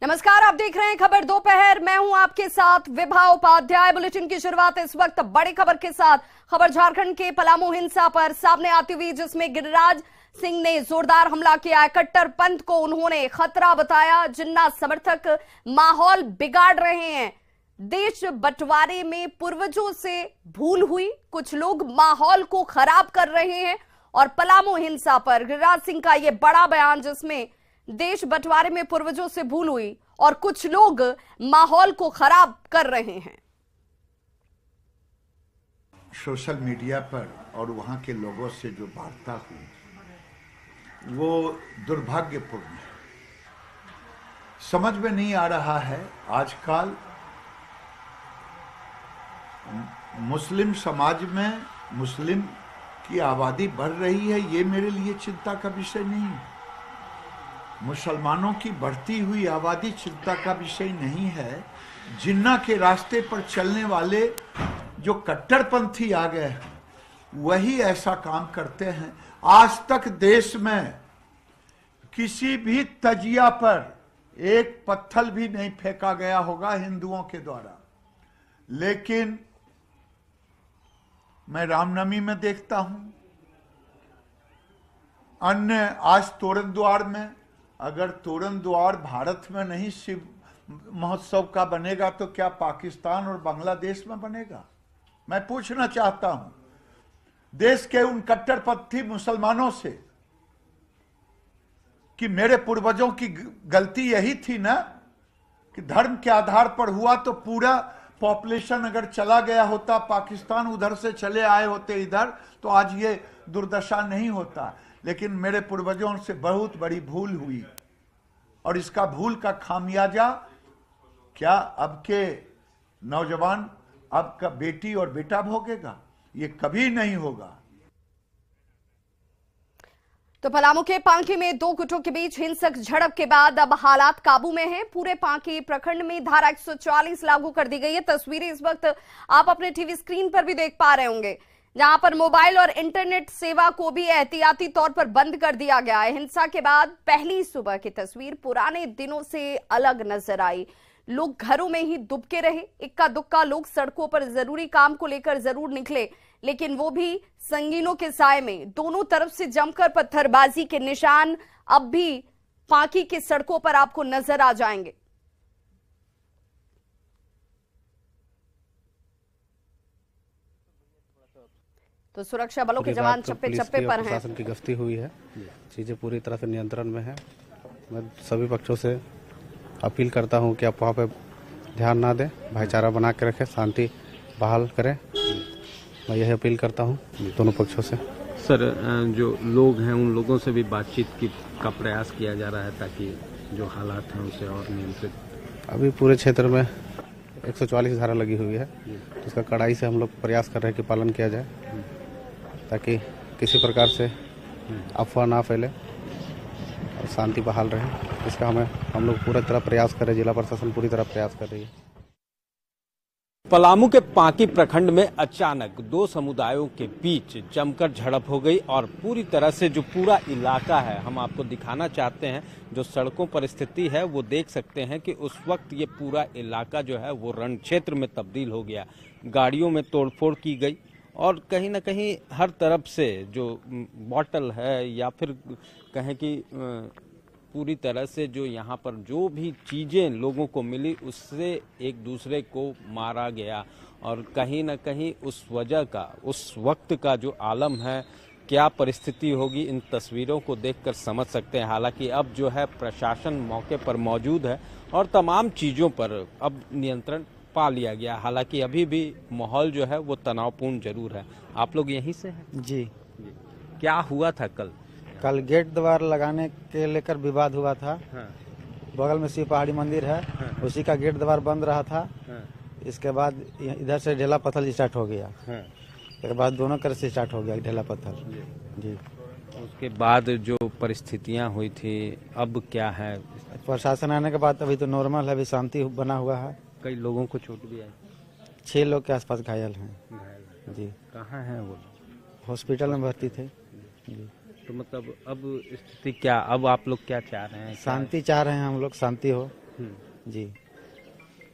नमस्कार, आप देख रहे हैं खबर दोपहर। मैं हूं आपके साथ विभा उपाध्याय। बुलेटिन की शुरुआत इस वक्त बड़ी खबर के साथ। खबर झारखंड के पलामू हिंसा पर सामने आती हुई, जिसमें गिरिराज सिंह ने जोरदार हमला किया। कट्टरपंथ को उन्होंने खतरा बताया। जिन्ना समर्थक माहौल बिगाड़ रहे हैं। देश बंटवारे में पूर्वजों से भूल हुई, कुछ लोग माहौल को खराब कर रहे हैं। और पलामू हिंसा पर गिरिराज सिंह का यह बड़ा बयान, जिसमें देश बंटवारे में पूर्वजों से भूल हुई और कुछ लोग माहौल को खराब कर रहे हैं। सोशल मीडिया पर और वहां के लोगों से जो वार्ता हुई वो दुर्भाग्यपूर्ण है। समझ में नहीं आ रहा है आजकल मुस्लिम समाज में मुस्लिम की आबादी बढ़ रही है। ये मेरे लिए चिंता का विषय नहीं है। मुसलमानों की बढ़ती हुई आबादी चिंता का विषय नहीं है। जिन्ना के रास्ते पर चलने वाले जो कट्टरपंथी आ गए हैं वही ऐसा काम करते हैं। आज तक देश में किसी भी तजिया पर एक पत्थर भी नहीं फेंका गया होगा हिंदुओं के द्वारा, लेकिन मैं रामनवमी में देखता हूं, अन्य आज तोरण द्वार में, अगर तोरण द्वार भारत में नहीं शिव महोत्सव का बनेगा तो क्या पाकिस्तान और बांग्लादेश में बनेगा? मैं पूछना चाहता हूं देश के उन कट्टरपंथी मुसलमानों से कि मेरे पूर्वजों की गलती यही थी ना कि धर्म के आधार पर हुआ, तो पूरा पॉपुलेशन अगर चला गया होता पाकिस्तान, उधर से चले आए होते इधर, तो आज ये दुर्दशा नहीं होता। लेकिन मेरे पूर्वजों से बहुत बड़ी भूल हुई और इसका भूल का खामियाजा क्या अब के नौजवान, अब का बेटी और बेटा भोगेगा? ये कभी नहीं होगा। तो पलामू के पांकी में दो गुटों के बीच हिंसक झड़प के बाद अब हालात काबू में हैं। पूरे पांकी प्रखंड में धारा 144 लागू कर दी गई है। तस्वीरें इस वक्त आप अपने टीवी स्क्रीन पर भी देख पा रहे होंगे, जहां पर मोबाइल और इंटरनेट सेवा को भी एहतियाती तौर पर बंद कर दिया गया है। हिंसा के बाद पहली सुबह की तस्वीर पुराने दिनों से अलग नजर आई। लोग घरों में ही दुबके रहे। इक्का दुक्का लोग सड़कों पर जरूरी काम को लेकर जरूर निकले, लेकिन वो भी संगीनों के साए में। दोनों तरफ से जमकर पत्थरबाजी के निशान अब भी पांकी की सड़कों पर आपको नजर आ जाएंगे। तो सुरक्षा बलों के जवान चप्पे चप्पे पर हैं। प्रशासन की गश्ती हुई है, चीजें पूरी तरह से नियंत्रण में है। मैं सभी पक्षों से अपील करता हूं कि आप वहां पे ध्यान ना दें, भाईचारा बना के रखें, शांति बहाल करें। मैं यही अपील करता हूं दोनों पक्षों से। सर, जो लोग हैं उन लोगों से भी बातचीत का प्रयास किया जा रहा है ताकि जो हालात हैं उसे और नियंत्रित। अभी पूरे क्षेत्र में 144 धारा लगी हुई है, जिसका कड़ाई से हम लोग प्रयास कर रहे हैं कि पालन किया जाए, ताकि किसी प्रकार से अफवाह ना फैले और शांति बहाल रहे। इसका हम लोग पूरी तरह प्रयास कर रहे हैं। जिला प्रशासन पूरी तरह प्रयास कर रही है। पलामू के पांकी प्रखंड में अचानक दो समुदायों के बीच जमकर झड़प हो गई और पूरी तरह से जो पूरा इलाका है, हम आपको दिखाना चाहते हैं, जो सड़कों पर स्थिति है वो देख सकते हैं कि उस वक्त ये पूरा इलाका जो है वो रण क्षेत्र में तब्दील हो गया। गाड़ियों में तोड़फोड़ की गई और कहीं ना कहीं हर तरफ से जो बॉटल है या फिर कहें कि पूरी तरह से जो यहाँ पर जो भी चीजें लोगों को मिली उससे एक दूसरे को मारा गया। और कहीं ना कहीं उस वजह का, उस वक्त का जो आलम है, क्या परिस्थिति होगी, इन तस्वीरों को देखकर समझ सकते हैं। हालांकि अब जो है प्रशासन मौके पर मौजूद है और तमाम चीजों पर अब नियंत्रण पा लिया गया। हालांकि अभी भी माहौल जो है वो तनावपूर्ण जरूर है। आप लोग यहीं से हैं? जी। क्या हुआ था कल गेट द्वार लगाने के लेकर विवाद हुआ था। हाँ। बगल में शिव पहाड़ी मंदिर है। हाँ। उसी का गेट द्वार बंद रहा था। हाँ। इसके बाद इधर से ढेला पत्थर स्टार्ट हो गया। हाँ। इसके बाद दोनों तरफ से स्टार्ट हो गया ढेला पत्थर। जी। उसके बाद जो परिस्थितियां हुई थी अब क्या है? प्रशासन आने के बाद अभी तो नॉर्मल है, अभी शांति बना हुआ है। कई लोगों को चोट भी आई। 6 लोग के आसपास घायल हैं। जी। कहाँ हैं वो? हॉस्पिटल में भर्ती थे। जी। तो मतलब अब स्थिति क्या, अब आप लोग क्या चाह रहे हैं? शांति चाह रहे हैं हम लोग, शांति हो। जी।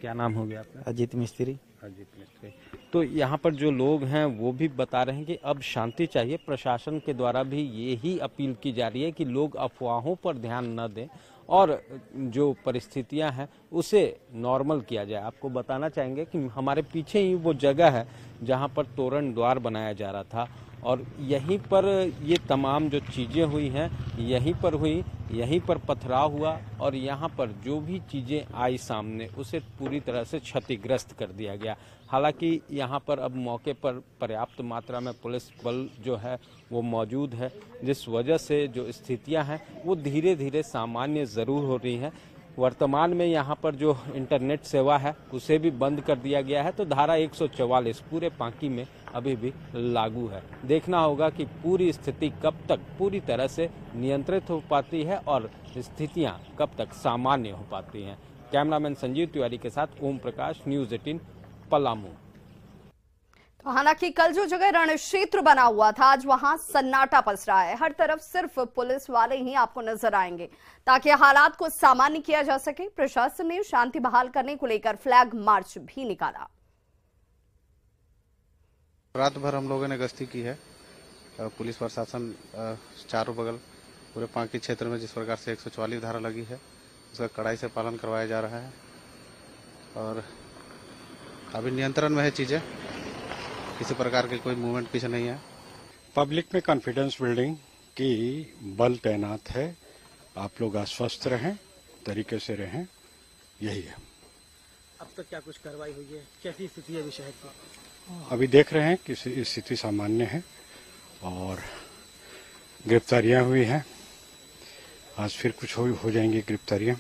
क्या नाम हो गया आपका? अजीत मिस्त्री। अजीत मिस्त्री। तो यहाँ पर जो लोग हैं वो भी बता रहे हैं कि अब शांति चाहिए। प्रशासन के द्वारा भी यही अपील की जा रही है कि लोग अफवाहों पर ध्यान न दें और जो परिस्थितियां हैं उसे नॉर्मल किया जाए। आपको बताना चाहेंगे कि हमारे पीछे ही वो जगह है जहां पर तोरण द्वार बनाया जा रहा था और यहीं पर ये तमाम जो चीज़ें हुई हैं यहीं पर हुई, यहीं पर पथराव हुआ और यहाँ पर जो भी चीज़ें आई सामने उसे पूरी तरह से क्षतिग्रस्त कर दिया गया। हालांकि यहाँ पर अब मौके पर पर्याप्त मात्रा में पुलिस बल जो है वो मौजूद है, जिस वजह से जो स्थितियाँ हैं वो धीरे धीरे सामान्य ज़रूर हो रही हैं। वर्तमान में यहाँ पर जो इंटरनेट सेवा है उसे भी बंद कर दिया गया है, तो धारा 144 पूरे पांकी में अभी भी लागू है। देखना होगा कि पूरी स्थिति कब तक पूरी तरह से नियंत्रित हो पाती है और स्थितियां कब तक सामान्य हो पाती हैं। कैमरामैन संजीव तिवारी के साथ ओम प्रकाश, न्यूज़ 18 पलामू। तो हालांकि कल जो जगह रण क्षेत्र बना हुआ था आज वहां सन्नाटा पसरा है। हर तरफ सिर्फ पुलिस वाले ही आपको नजर आएंगे ताकि हालात को सामान्य किया जा सके। प्रशासन ने शांति बहाल करने को लेकर फ्लैग मार्च भी निकाला। रात भर हम लोगों ने गश्ती की है। पुलिस प्रशासन चारों बगल पूरे पांकी क्षेत्र में जिस प्रकार से 144 धारा लगी है उसका कड़ाई से पालन करवाया जा रहा है और अभी नियंत्रण में है चीजें, किसी प्रकार के कोई मूवमेंट पीछे नहीं है। पब्लिक में कॉन्फिडेंस बिल्डिंग की बल तैनात है। आप लोग आश्वस्त रहें, तरीके से रहें, यही है। अब तक क्या कुछ कार्रवाई हुई है? कैसी स्थिति है शहर की? अभी देख रहे हैं कि स्थिति सामान्य है और गिरफ्तारियां हुई हैं। आज फिर कुछ हो जाएंगी गिरफ्तारियां।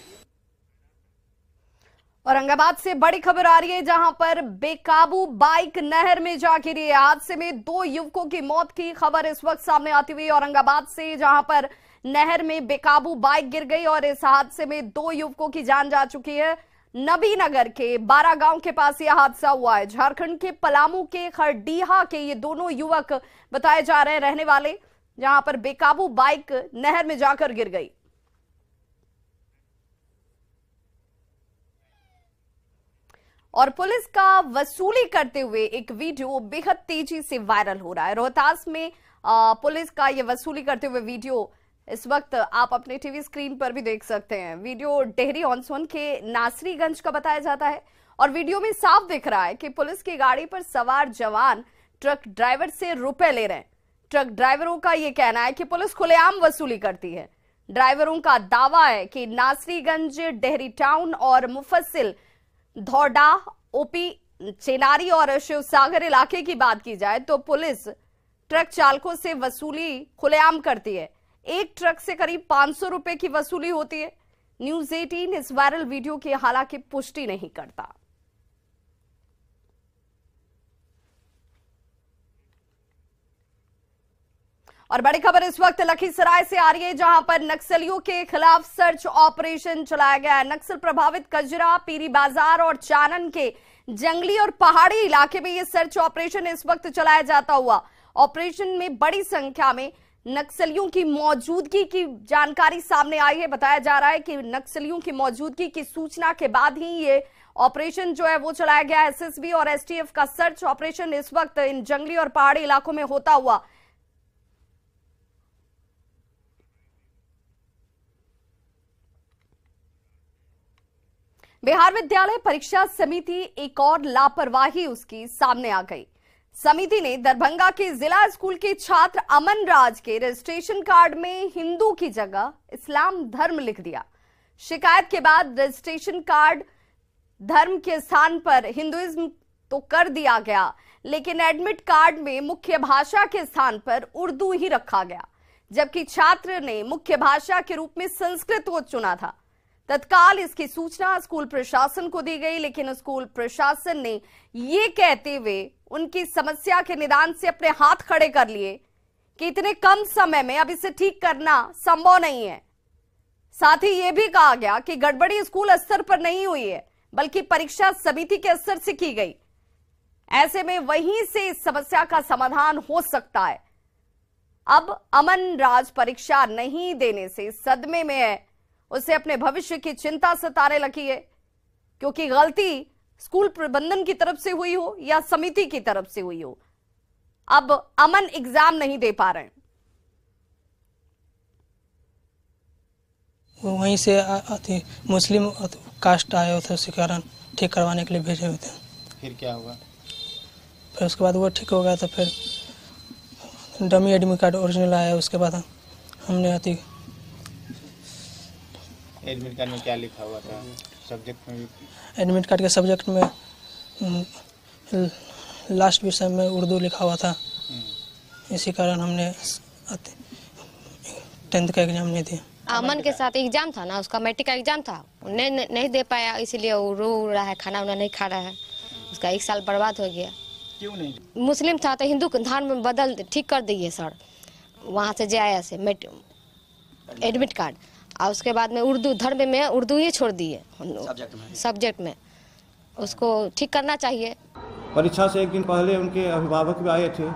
औरंगाबाद से बड़ी खबर आ रही है जहां पर बेकाबू बाइक नहर में जा गिरी है। हादसे में 2 युवकों की मौत की खबर इस वक्त सामने आती हुई औरंगाबाद से, जहां पर नहर में बेकाबू बाइक गिर गई और इस हादसे में 2 युवकों की जान जा चुकी है। नबीनगर के 12 गांव के पास यह हादसा हुआ है। झारखंड के पलामू के खरडीहा के ये दोनों युवक बताए जा रहे हैं रहने वाले, जहां पर बेकाबू बाइक नहर में जाकर गिर गई। और पुलिस का वसूली करते हुए एक वीडियो बेहद तेजी से वायरल हो रहा है। रोहतास में पुलिस का यह वसूली करते हुए वीडियो इस वक्त आप अपने टीवी स्क्रीन पर भी देख सकते हैं। वीडियो डेहरी ऑनसोन के नासरीगंज का बताया जाता है और वीडियो में साफ दिख रहा है कि पुलिस की गाड़ी पर सवार जवान ट्रक ड्राइवर से रुपए ले रहे हैं। ट्रक ड्राइवरों का यह कहना है कि पुलिस खुलेआम वसूली करती है। ड्राइवरों का दावा है कि नासरीगंज, डेहरी टाउन और मुफस्सिल धौडा, ओपी, चेनारी और शिवसागर इलाके की बात की जाए तो पुलिस ट्रक चालकों से वसूली खुलेआम करती है। एक ट्रक से करीब 500 रुपए की वसूली होती है। न्यूज़ 18 इस वायरल वीडियो की हालांकि पुष्टि नहीं करता। और बड़ी खबर इस वक्त लखीसराय से आ रही है जहां पर नक्सलियों के खिलाफ सर्च ऑपरेशन चलाया गया है। नक्सल प्रभावित कजरा, पीरी बाजार और चानन के जंगली और पहाड़ी इलाके में यह सर्च ऑपरेशन इस वक्त चलाया जाता हुआ। ऑपरेशन में बड़ी संख्या में नक्सलियों की मौजूदगी की जानकारी सामने आई है। बताया जा रहा है कि नक्सलियों की मौजूदगी की सूचना के बाद ही ये ऑपरेशन जो है वो चलाया गया। एसएसबी और एसटीएफ का सर्च ऑपरेशन इस वक्त इन जंगली और पहाड़ी इलाकों में होता हुआ बिहार विद्यालय परीक्षा समिति एक और लापरवाही उसकी सामने आ गई। समिति ने दरभंगा के जिला स्कूल के छात्र अमन राज के रजिस्ट्रेशन कार्ड में हिंदू की जगह इस्लाम धर्म लिख दिया। शिकायत के बाद रजिस्ट्रेशन कार्ड धर्म के स्थान पर हिंदुइज्म तो कर दिया गया, लेकिन एडमिट कार्ड में मुख्य भाषा के स्थान पर उर्दू ही रखा गया, जबकि छात्र ने मुख्य भाषा के रूप में संस्कृत को चुना था। तत्काल इसकी सूचना स्कूल प्रशासन को दी गई, लेकिन स्कूल प्रशासन ने ये कहते हुए उनकी समस्या के निदान से अपने हाथ खड़े कर लिए कि इतने कम समय में अब इसे ठीक करना संभव नहीं है। साथ ही यह भी कहा गया कि गड़बड़ी स्कूल स्तर पर नहीं हुई है, बल्कि परीक्षा समिति के स्तर से की गई। ऐसे में वहीं से इस समस्या का समाधान हो सकता है। अब अमन राज परीक्षा नहीं देने से सदमे में है उसे अपने भविष्य की चिंता सताने लगी है, क्योंकि गलती स्कूल प्रबंधन की तरफ से हुई हो या समिति की तरफ से हुई हो, अब अमन एग्जाम नहीं दे पा रहे हैं। वो वहीं से आती मुस्लिम कास्ट आए थे, उसी कारण ठीक करवाने के लिए भेजे हुए थे। फिर क्या हुआ? फिर उसके बाद वो ठीक हो गया तो फिर डमी एडमिट कार्ड ओरिजिनल आया। उसके बाद हमने आती एडमिट कार्ड में क्या लिखा हुआ था? सब्जेक्ट में भी एडमिट कार्ड के सब्जेक्ट में लास्ट विषय में उर्दू लिखा हुआ था। इसी कारण हमने 10th का एग्जाम नहीं दिया। अमन के साथ एग्जाम था ना, उसका मैट्रिक का एग्जाम था, नहीं दे पाया, इसलिए वो रो रहा है, खाना वाना नहीं खा रहा है, उसका 1 साल बर्बाद हो गया। क्यों नहीं? मुस्लिम था तो हिंदू धर्म में बदल ठीक कर दिए सर, वहाँ से JIS से एडमिट कार्ड, और उसके बाद में उर्दू धर्म में उर्दू ही छोड़ दिए सब्जेक्ट में, उसको ठीक करना चाहिए। परीक्षा से 1 दिन पहले उनके अभिभावक भी आए थे,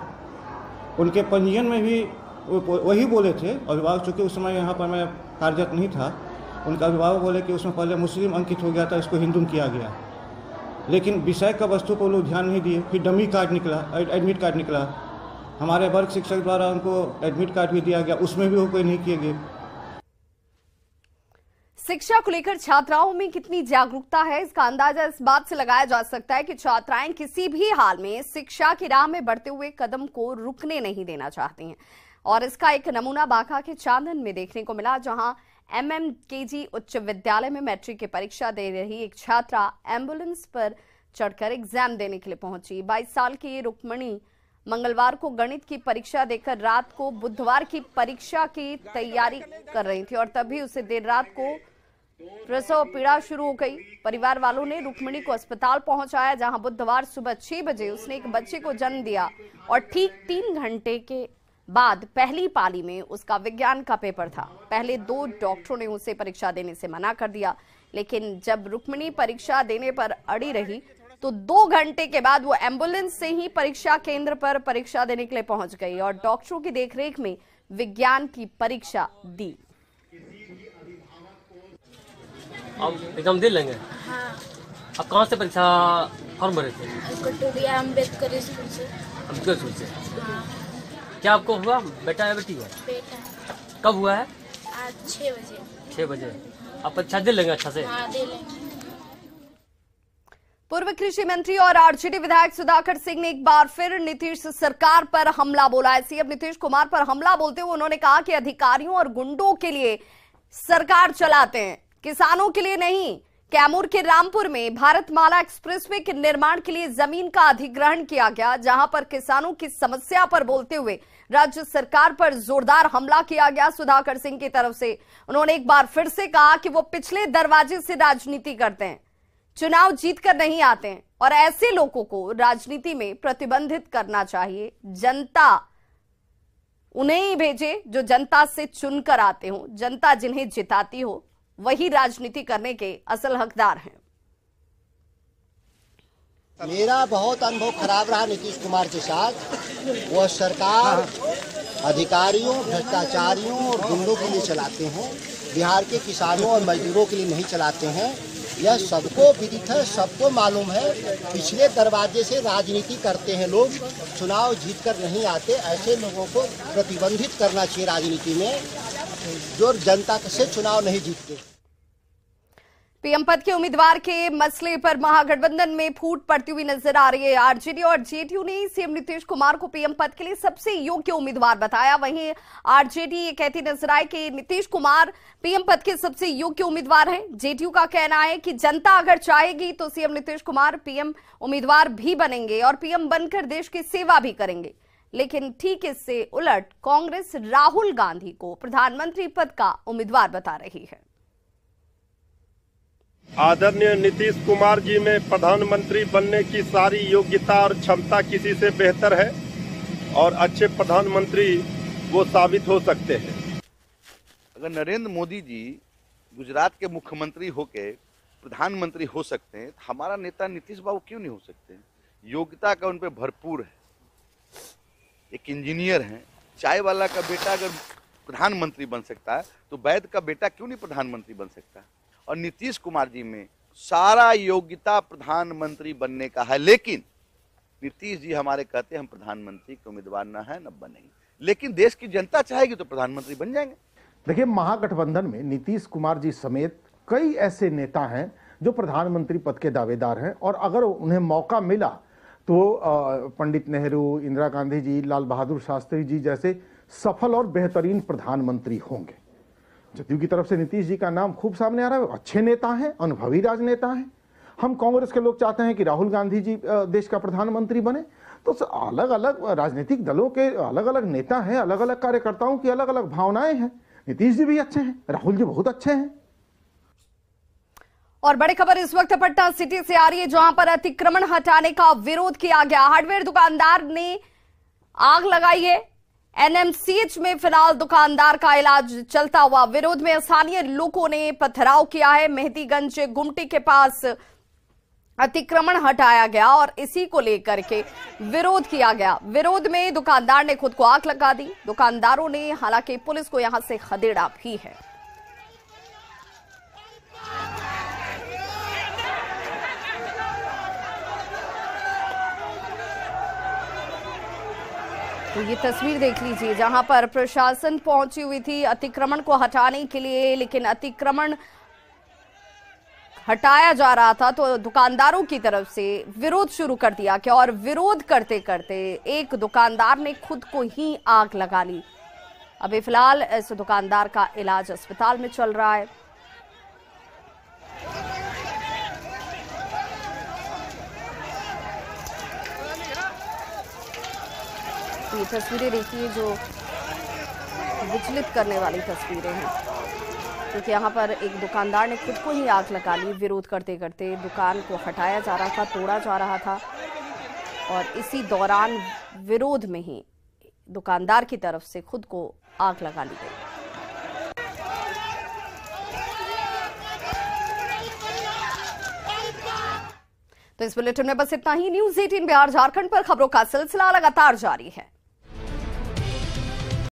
उनके पंजीयन में भी वही बोले थे अभिभावक, चूँकि उस समय यहाँ पर मैं कार्यरत नहीं था, उनका अभिभावक बोले कि उसमें पहले मुस्लिम अंकित हो गया था, इसको हिंदू किया गया, लेकिन विषय का वस्तु को लोग ध्यान नहीं दिए। फिर डमी कार्ड निकला, एडमिट कार्ड निकला, हमारे वर्ग शिक्षक द्वारा उनको एडमिट कार्ड भी दिया गया, उसमें भी वो कोई नहीं किए गए। शिक्षा को लेकर छात्राओं में कितनी जागरूकता है, इसका अंदाजा इस बात से लगाया जा सकता है कि छात्राएं किसी भी हाल में शिक्षा की राह में बढ़ते हुए कदम को रुकने नहीं देना चाहती हैं। और इसका एक नमूना बांका के चांदन में देखने को मिला, जहां MMKG उच्च विद्यालय में मैट्रिक की परीक्षा दे रही एक छात्रा एम्बुलेंस पर चढ़कर एग्जाम देने के लिए पहुंची। 22 साल की ये रुक्मणी मंगलवार को गणित की परीक्षा देकर रात को बुधवार की परीक्षा की तैयारी कर रही थी, और तभी उसे देर रात को प्रसव पीड़ा शुरू हो गई। परिवार वालों ने रुक्मणी को अस्पताल पहुंचाया, जहां बुधवार सुबह 6 बजे उसने एक बच्चे को जन्म दिया, और ठीक 3 घंटे के बाद पहली पाली में उसका विज्ञान का पेपर था। पहले 2 डॉक्टरों ने उसे परीक्षा देने से मना कर दिया, लेकिन जब रुक्मणी परीक्षा देने पर अड़ी रही तो 2 घंटे के बाद वो एम्बुलेंस से ही परीक्षा केंद्र पर परीक्षा देने के लिए पहुंच गई और डॉक्टरों की देखरेख में विज्ञान की परीक्षा दी। अब एग्जाम दे लेंगे? हाँ। अब कहाँ से परीक्षा फॉर्म भरे थे? अम्बेडकर स्कूल से। अम्बेडकर स्कूल से? हाँ। क्या आपको हुआ, बेटा या बेटी है? बेटा। कब हुआ है? आज 6 बजे। 6 बजे। आप परीक्षा दे लेंगे अच्छा से? हाँ, दे लेंगे। पूर्व कृषि मंत्री और आरजेडी विधायक सुधाकर सिंह ने एक बार फिर नीतीश सरकार पर हमला बोला है। सीएम नीतीश कुमार पर हमला बोलते हुए उन्होंने कहा कि अधिकारियों और गुंडों के लिए सरकार चलाते हैं, किसानों के लिए नहीं। कैमूर के रामपुर में भारतमाला एक्सप्रेसवे के निर्माण के लिए जमीन का अधिग्रहण किया गया, जहां पर किसानों की समस्या पर बोलते हुए राज्य सरकार पर जोरदार हमला किया गया सुधाकर सिंह की तरफ से। उन्होंने एक बार फिर से कहा कि वो पिछले दरवाजे से राजनीति करते हैं, चुनाव जीतकर नहीं आते हैं, और ऐसे लोगों को राजनीति में प्रतिबंधित करना चाहिए। जनता उन्हें ही भेजे जो जनता से चुनकर आते हो, जनता जिन्हें जिताती हो वही राजनीति करने के असल हकदार हैं। मेरा बहुत अनुभव खराब रहा नीतीश कुमार के साथ। वह सरकार अधिकारियों, भ्रष्टाचारियों और गुंडों के लिए चलाते हैं, बिहार के किसानों और मजदूरों के लिए नहीं चलाते हैं। यह सबको विदित है, सबको मालूम है। पिछले दरवाजे से राजनीति करते हैं लोग, चुनाव जीतकर नहीं आते। ऐसे लोगों को प्रतिबंधित करना चाहिए राजनीति में, जो जनता से चुनाव नहीं जीतते। पीएम पद के उम्मीदवार के मसले पर महागठबंधन में फूट पड़ती हुई नजर आ रही है। आरजेडी और जेडीयू ने सीएम नीतीश कुमार को पीएम पद के लिए सबसे योग्य उम्मीदवार बताया। वहीं आरजेडी ये कहती नजर आई कि नीतीश कुमार पीएम पद के सबसे योग्य उम्मीदवार हैं। जेडीयू का कहना है कि जनता अगर चाहेगी तो सीएम नीतीश कुमार पीएम उम्मीदवार भी बनेंगे और पीएम बनकर देश की सेवा भी करेंगे। लेकिन ठीक इससे उलट कांग्रेस राहुल गांधी को प्रधानमंत्री पद का उम्मीदवार बता रही है। आदरणीय नीतीश कुमार जी में प्रधानमंत्री बनने की सारी योग्यता और क्षमता किसी से बेहतर है और अच्छे प्रधानमंत्री वो साबित हो सकते हैं। अगर नरेंद्र मोदी जी गुजरात के मुख्यमंत्री होके प्रधानमंत्री हो सकते हैं, तो हमारा नेता नीतीश बाबू क्यों नहीं हो सकते हैं? योग्यता का उन पे भरपूर है। एक इंजीनियर हैं, चाय वाला का बेटा अगर प्रधानमंत्री बन सकता है, तो वैद्य का बेटा क्यों नहीं प्रधानमंत्री बन सकता? और नीतीश कुमार जी में सारा योग्यता प्रधानमंत्री बनने का है, लेकिन नीतीश जी हमारे कहते हैं हम प्रधानमंत्री के उम्मीदवार न है न बनेंगे, लेकिन देश की जनता चाहेगी तो प्रधानमंत्री बन जाएंगे। देखिए, महागठबंधन में नीतीश कुमार जी समेत कई ऐसे नेता हैं जो प्रधानमंत्री पद के दावेदार हैं, और अगर उन्हें मौका मिला तो पंडित नेहरू, इंदिरा गांधी जी, लाल बहादुर शास्त्री जी जैसे सफल और बेहतरीन प्रधानमंत्री होंगे। जदयू की तरफ से नीतीश जी का नाम खूब सामने आ रहा है, अच्छे नेता हैं, अनुभवी राजनेता हैं। हम कांग्रेस के लोग चाहते हैं कि राहुल गांधी जी देश का प्रधानमंत्री बने। तो अलग अलग राजनीतिक दलों के अलग अलग नेता हैं, अलग अलग कार्यकर्ताओं की अलग अलग भावनाएं हैं। नीतीश जी भी अच्छे हैं, राहुल जी बहुत अच्छे हैं। और बड़ी खबर इस वक्त पटना सिटी से आ रही है, जहां पर अतिक्रमण हटाने का विरोध किया गया। हार्डवेयर दुकानदार ने आग लगाई है। एनएमसीएच में फिलहाल दुकानदार का इलाज चलता हुआ। विरोध में स्थानीय लोगों ने पथराव किया है। मेहदीगंज गुमटी के पास अतिक्रमण हटाया गया और इसी को लेकर के विरोध किया गया। विरोध में दुकानदार ने खुद को आग लगा दी। दुकानदारों ने हालांकि पुलिस को यहां से खदेड़ा भी है। तो ये तस्वीर देख लीजिए, जहां पर प्रशासन पहुंची हुई थी अतिक्रमण को हटाने के लिए, लेकिन अतिक्रमण हटाया जा रहा था तो दुकानदारों की तरफ से विरोध शुरू कर दिया गया और विरोध करते करते एक दुकानदार ने खुद को ही आग लगा ली। अभी फिलहाल इस दुकानदार का इलाज अस्पताल में चल रहा है। ये तस्वीरें देखिए जो विचलित करने वाली तस्वीरें हैं, क्योंकि यहाँ पर एक दुकानदार ने खुद को ही आग लगा ली। विरोध करते करते दुकान को हटाया जा रहा था, तोड़ा जा रहा था और इसी दौरान विरोध में ही दुकानदार की तरफ से खुद को आग लगा ली गई। तो इस बुलेटिन में बस इतना ही। न्यूज़ 18 बिहार झारखंड पर खबरों का सिलसिला लगातार जारी है।